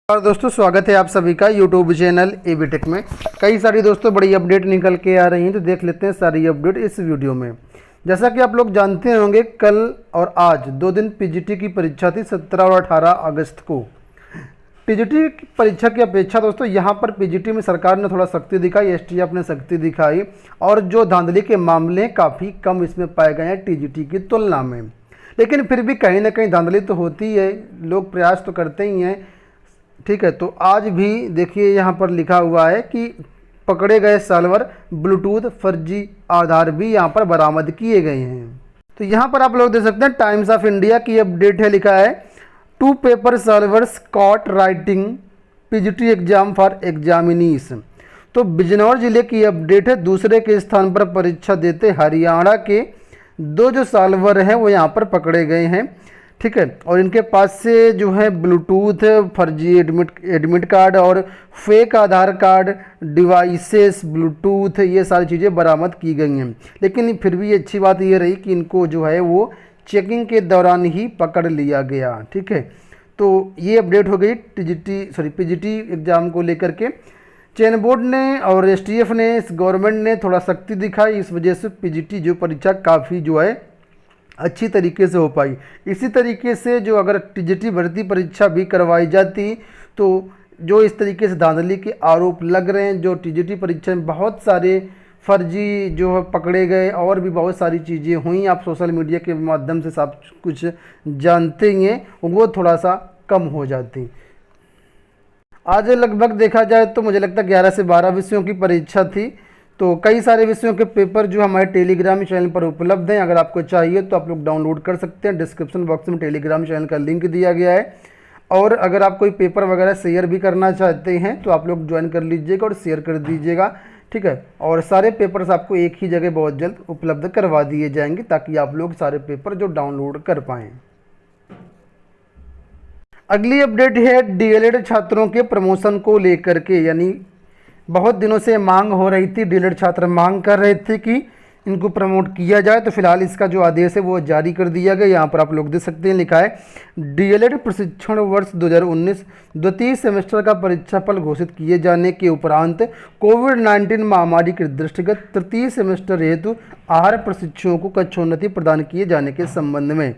और दोस्तों स्वागत है आप सभी का यूट्यूब चैनल एबीटेक में। कई सारी दोस्तों बड़ी अपडेट निकल के आ रही हैं, तो देख लेते हैं सारी अपडेट इस वीडियो में। जैसा कि आप लोग जानते होंगे, कल और आज 2 दिन पीजीटी की परीक्षा थी, 17 और 18 अगस्त को। पीजीटी की परीक्षा की अपेक्षा दोस्तों यहाँ पर पीजीटी में सरकार ने थोड़ा सख्ती दिखाई, एसटीएफ ने सख्ती दिखाई, और जो धांधली के मामले काफ़ी कम इसमें पाए गए हैं टीजीटी की तुलना में। लेकिन फिर भी कहीं ना कहीं धांधली तो होती है, लोग प्रयास तो करते ही हैं। ठीक है, तो आज भी देखिए यहाँ पर लिखा हुआ है कि पकड़े गए सर्वर ब्लूटूथ फर्जी आधार भी यहाँ पर बरामद किए गए हैं। तो यहाँ पर आप लोग देख सकते हैं, टाइम्स ऑफ इंडिया की अपडेट है, लिखा है 2 paper servers caught writing PGT exam for examinees. तो बिजनौर जिले की अपडेट है, दूसरे के स्थान पर परीक्षा देते हरियाणा के 2 जो सर्वर हैं वो यहाँ पर पकड़े गए हैं। ठीक है, और इनके पास से जो है ब्लूटूथ, फर्जी एडमिट कार्ड और फेक आधार कार्ड, डिवाइसेस, ब्लूटूथ, ये सारी चीज़ें बरामद की गई हैं। लेकिन फिर भी अच्छी बात ये रही कि इनको जो है वो चेकिंग के दौरान ही पकड़ लिया गया। ठीक है, तो ये अपडेट हो गई पीजीटी एग्ज़ाम को लेकर के। चयन बोर्ड ने और एसटीएफ ने, गवर्नमेंट ने थोड़ा सख्ती दिखाई, इस वजह से पीजीटी जो परीक्षा काफ़ी जो है अच्छी तरीके से हो पाई। इसी तरीके से जो अगर टीजीटी भर्ती परीक्षा भी करवाई जाती, तो जो इस तरीके से धांधली के आरोप लग रहे हैं, जो टीजीटी परीक्षा में बहुत सारे फर्जी जो है पकड़े गए, और भी बहुत सारी चीज़ें हुई, आप सोशल मीडिया के माध्यम से सब कुछ जानते ही हैं, वो थोड़ा सा कम हो जाती। आज लगभग देखा जाए तो मुझे लगता है 11 से 12 विषयों की परीक्षा थी। तो कई सारे विषयों के पेपर जो हमारे टेलीग्राम चैनल पर उपलब्ध हैं, अगर आपको चाहिए तो आप लोग डाउनलोड कर सकते हैं। डिस्क्रिप्शन बॉक्स में टेलीग्राम चैनल का लिंक दिया गया है। और अगर आप कोई पेपर वगैरह शेयर भी करना चाहते हैं तो आप लोग ज्वाइन कर लीजिएगा और शेयर कर दीजिएगा। ठीक है, और सारे पेपर्स आपको एक ही जगह बहुत जल्द उपलब्ध करवा दिए जाएंगे, ताकि आप लोग सारे पेपर जो डाउनलोड कर पाएँ। अगली अपडेट है डीएलएड छात्रों के प्रमोशन को लेकर के, यानी बहुत दिनों से मांग हो रही थी, डीएलएड छात्र मांग कर रहे थे कि इनको प्रमोट किया जाए। तो फिलहाल इसका जो आदेश है वो जारी कर दिया गया। यहाँ पर आप लोग देख सकते हैं, लिखा है डीएलएड प्रशिक्षण वर्ष 2019 द्वितीय सेमेस्टर का परीक्षाफल घोषित किए जाने के उपरांत कोविड-19 महामारी के दृष्टिगत तृतीय सेमेस्टर हेतु आहार प्रशिक्षुओं को कक्षोन्नति प्रदान किए जाने के संबंध में।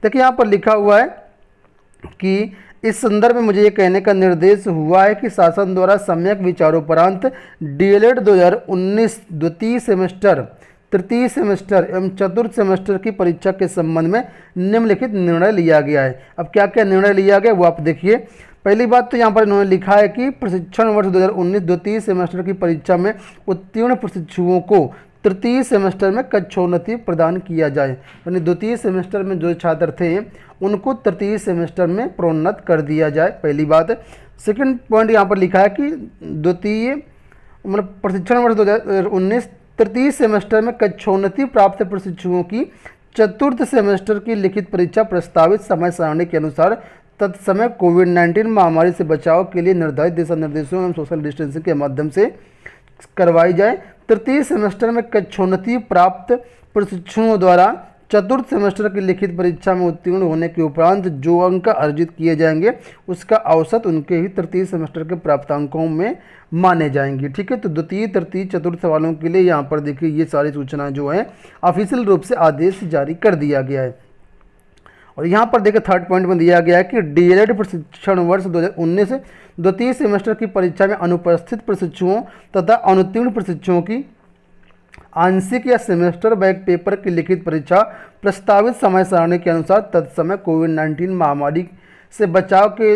देखिए यहाँ पर लिखा हुआ है कि इस संदर्भ में मुझे ये कहने का निर्देश हुआ है कि शासन द्वारा सम्यक विचारोपरांत डीएलएड 2019 द्वितीय सेमेस्टर, तृतीय सेमेस्टर एवं चतुर्थ सेमेस्टर की परीक्षा के संबंध में निम्नलिखित निर्णय लिया गया है। अब क्या क्या निर्णय लिया गया वो आप देखिए। पहली बात तो यहाँ पर इन्होंने लिखा है कि प्रशिक्षण वर्ष 2019 द्वितीय सेमेस्टर की परीक्षा में उत्तीर्ण प्रशिक्षुओं को तृतीय सेमेस्टर में कक्षोन्नति प्रदान किया जाए, यानी द्वितीय सेमेस्टर में जो छात्र थे उनको तृतीय सेमेस्टर में प्रोन्नत कर दिया जाए, पहली बात। सेकंड पॉइंट यहाँ पर लिखा है कि द्वितीय मतलब प्रशिक्षण वर्ष 2019 तृतीय सेमेस्टर में कक्षोन्नति प्राप्त प्रशिक्षुओं की चतुर्थ सेमेस्टर की लिखित परीक्षा प्रस्तावित समय सारणी के अनुसार तत्समय कोविड-19 महामारी से बचाव के लिए निर्धारित दिशा निर्देशों एवं सोशल डिस्टेंसिंग के माध्यम से करवाई जाए। तृतीय सेमेस्टर में कक्षोन्नति प्राप्त प्रशिक्षुओं द्वारा चतुर्थ सेमेस्टर की लिखित परीक्षा में उत्तीर्ण होने के उपरांत जो अंक अर्जित किए जाएंगे उसका औसत उनके ही तृतीय सेमेस्टर के प्राप्तांकों में माने जाएंगे। ठीक है, तो द्वितीय, तृतीय, चतुर्थ वालों के लिए यहाँ पर देखिए ये सारी सूचनाएं जो है ऑफिशियल रूप से आदेश जारी कर दिया गया है। और यहाँ पर देखिए थर्ड पॉइंट में दिया गया है कि डीएलएड प्रशिक्षण वर्ष 2019 द्वितीय सेमेस्टर की परीक्षा में अनुपस्थित प्रशिक्षुओं तथा अनुत्तीर्ण प्रशिक्षुओं की आंशिक या सेमेस्टर बैक पेपर की लिखित परीक्षा प्रस्तावित समय सारणी के अनुसार तत्समय कोविड-19 महामारी से बचाव के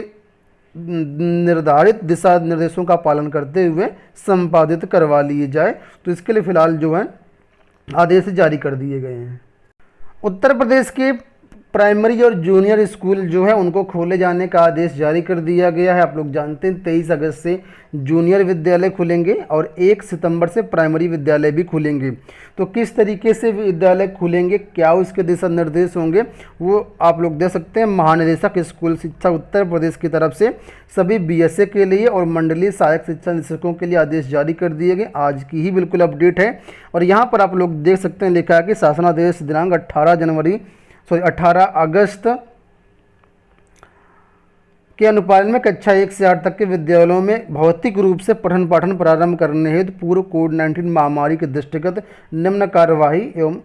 निर्धारित दिशा निर्देशों का पालन करते हुए संपादित करवा लिए जाए। तो इसके लिए फिलहाल जो है आदेश जारी कर दिए गए हैं। उत्तर प्रदेश के प्राइमरी और जूनियर स्कूल जो है उनको खोले जाने का आदेश जारी कर दिया गया है। आप लोग जानते हैं 23 अगस्त से जूनियर विद्यालय खुलेंगे और 1 सितंबर से प्राइमरी विद्यालय भी खुलेंगे। तो किस तरीके से विद्यालय खुलेंगे, क्या उसके दिशा निर्देश होंगे, वो आप लोग दे सकते हैं। महानिदेशक स्कूल शिक्षा उत्तर प्रदेश की तरफ से सभी बीएसए के लिए और मंडलीय सहायक शिक्षा निदेशकों के लिए आदेश जारी कर दिए गए। आज की ही बिल्कुल अपडेट है। और यहाँ पर आप लोग देख सकते हैं, लिखा है कि शासनादेश दिनांक 18 अगस्त के अनुपालन में कक्षा 1 से 8 तक के विद्यालयों में भौतिक रूप से पठन पाठन प्रारंभ करने हेतु पूर्व कोविड-19 महामारी के दृष्टिगत निम्न कार्यवाही एवं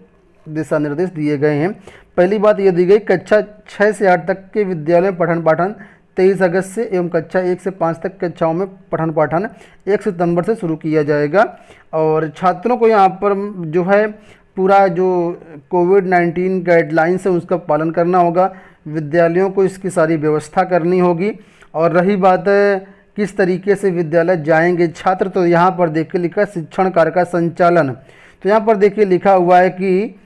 दिशा निर्देश दिए गए हैं। पहली बात यह दी गई, कक्षा 6 से 8 तक के विद्यालयों में पठन पाठन 23 अगस्त से एवं कक्षा 1 से 5 तक कक्षाओं में पठन पाठन 1 सितंबर से शुरू किया जाएगा। और छात्रों को यहाँ पर जो है पूरा जो कोविड-19 गाइडलाइंस है उसका पालन करना होगा। विद्यालयों को इसकी सारी व्यवस्था करनी होगी। और रही बात किस तरीके से विद्यालय जाएंगे छात्र, तो यहाँ पर देखिए लिखा है शिक्षण कार्य का संचालन। तो यहाँ पर देखिए लिखा हुआ है कि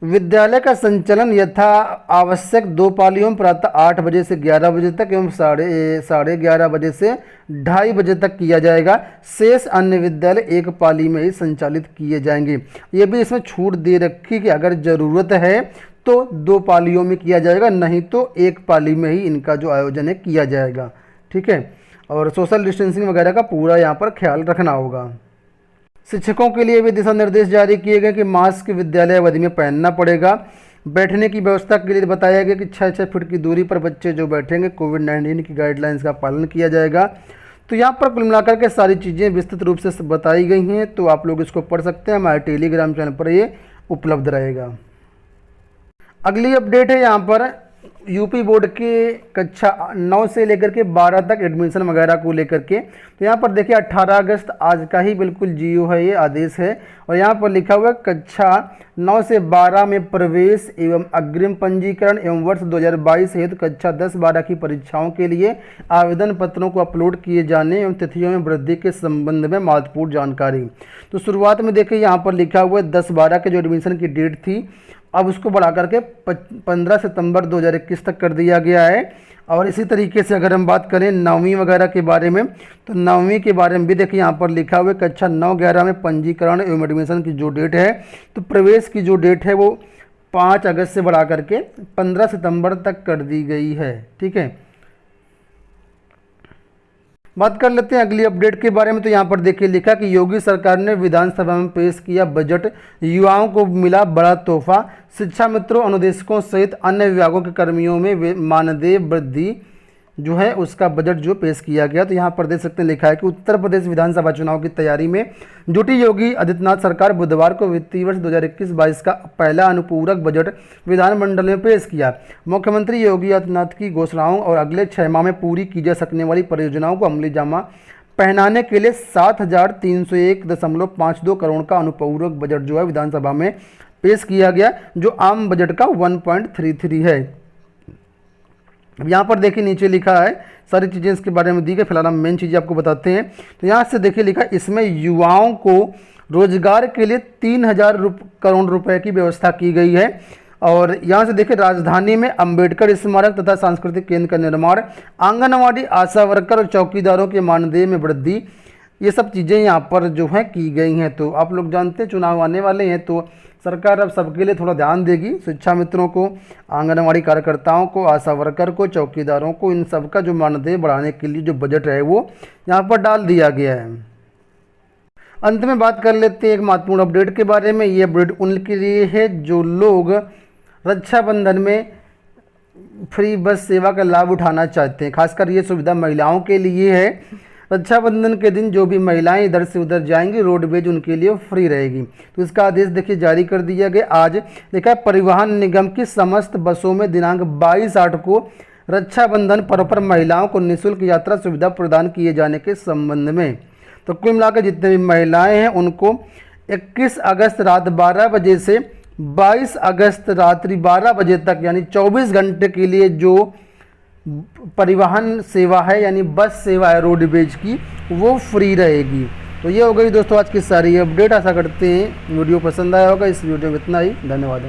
विद्यालय का संचालन यथा आवश्यक 2 पालियों में प्रातः 8 बजे से 11 बजे तक एवं 11:30 बजे से 2:30 बजे तक किया जाएगा। शेष अन्य विद्यालय 1 पाली में ही संचालित किए जाएंगे। ये भी इसमें छूट दे रखी कि अगर ज़रूरत है तो 2 पालियों में किया जाएगा, नहीं तो 1 पाली में ही इनका जो आयोजन है किया जाएगा। ठीक है, और सोशल डिस्टेंसिंग वगैरह का पूरा यहाँ पर ख्याल रखना होगा। शिक्षकों के लिए भी दिशा निर्देश जारी किए गए कि मास्क विद्यालय अवधि में पहनना पड़ेगा। बैठने की व्यवस्था के लिए बताया गया कि 6-6 फीट की दूरी पर बच्चे जो बैठेंगे कोविड-19 की गाइडलाइंस का पालन किया जाएगा। तो यहाँ पर कुल मिलाकर के सारी चीज़ें विस्तृत रूप से बताई गई हैं, तो आप लोग इसको पढ़ सकते हैं। हमारे टेलीग्राम चैनल पर ये उपलब्ध रहेगा। अगली अपडेट है यहाँ पर यूपी बोर्ड के कक्षा 9 से लेकर के 12 तक एडमिशन वगैरह को लेकर के। तो यहाँ पर देखिए 18 अगस्त आज का ही बिल्कुल जीओ है, ये आदेश है। और यहाँ पर लिखा हुआ है कक्षा 9 से 12 में प्रवेश एवं अग्रिम पंजीकरण एवं वर्ष 2022 हेतु कक्षा 10-12 की परीक्षाओं के लिए आवेदन पत्रों को अपलोड किए जाने एवं तिथियों में वृद्धि के संबंध में महत्वपूर्ण जानकारी। तो शुरुआत में देखिए यहाँ पर लिखा हुआ है 10-12 के जो एडमिशन की डेट थी, अब उसको बढ़ा करके 15 सितंबर 2021 तक कर दिया गया है। और इसी तरीके से अगर हम बात करें 9वीं वगैरह के बारे में, तो 9वीं के बारे में भी देखिए यहाँ पर लिखा हुआ है कक्षा 9-11 में पंजीकरण एवं एडमिशन की जो डेट है, तो प्रवेश की जो डेट है वो 5 अगस्त से बढ़ा करके 15 सितंबर तक कर दी गई है। ठीक है, बात कर लेते हैं अगली अपडेट के बारे में। तो यहाँ पर देखिए लिखा कि योगी सरकार ने विधानसभा में पेश किया बजट, युवाओं को मिला बड़ा तोहफा। शिक्षा मित्रों, अनुदेशकों सहित अन्य विभागों के कर्मियों में मानदेय वृद्धि जो है उसका बजट जो पेश किया गया। तो यहाँ पर देख सकते हैं लिखा है कि उत्तर प्रदेश विधानसभा चुनाव की तैयारी में जुटी योगी आदित्यनाथ सरकार बुधवार को वित्तीय वर्ष 2021-22 का पहला अनुपूरक बजट विधानमंडल में पेश किया। मुख्यमंत्री योगी आदित्यनाथ की घोषणाओं और अगले 6 माह में पूरी की जा सकने वाली परियोजनाओं को अमली जामा पहनाने के लिए 7,301.52 करोड़ का अनुपूरक बजट जो है विधानसभा में पेश किया गया, जो आम बजट का 1.33 है। अब यहाँ पर देखिए नीचे लिखा है सारी चीज़ें इसके बारे में दी गई। फिलहाल हम मेन चीज़ें आपको बताते हैं। तो यहाँ से देखिए लिखा इसमें युवाओं को रोजगार के लिए 3,000 करोड़ रुपए की व्यवस्था की गई है। और यहाँ से देखिए राजधानी में अंबेडकर स्मारक तथा सांस्कृतिक केंद्र का निर्माण, आंगनवाड़ी, आशा वर्कर और चौकीदारों के मानदेय में वृद्धि, ये सब चीज़ें यहाँ पर जो हैं की गई हैं। तो आप लोग जानते हैं चुनाव आने वाले हैं, तो सरकार अब सबके लिए थोड़ा ध्यान देगी। शिक्षा मित्रों को, आंगनवाड़ी कार्यकर्ताओं को, आशा वर्कर को, चौकीदारों को, इन सब का जो मानदेय बढ़ाने के लिए जो बजट है वो यहाँ पर डाल दिया गया है। अंत में बात कर लेते हैं एक महत्वपूर्ण अपडेट के बारे में। ये अपडेट उनके लिए है जो लोग रक्षाबंधन में फ्री बस सेवा का लाभ उठाना चाहते हैं। खासकर ये सुविधा महिलाओं के लिए है। रक्षाबंधन के दिन जो भी महिलाएं इधर से उधर जाएंगी, रोडवेज उनके लिए फ्री रहेगी। तो इसका आदेश देखिए जारी कर दिया गया। आज देखा है परिवहन निगम की समस्त बसों में दिनांक 22/8 को रक्षाबंधन पर्व पर महिलाओं को निःशुल्क यात्रा सुविधा प्रदान किए जाने के संबंध में। तो कुल मिलाकर जितने भी महिलाएं हैं उनको 21 अगस्त रात 12 बजे से 22 अगस्त रात्रि 12 बजे तक, यानी 24 घंटे के लिए जो परिवहन सेवा है यानी बस सेवा है रोडवेज की, वो फ्री रहेगी। तो ये हो गई दोस्तों आज की सारी अपडेट। आशा करते हैं वीडियो पसंद आया होगा। इस वीडियो में इतना ही, धन्यवाद।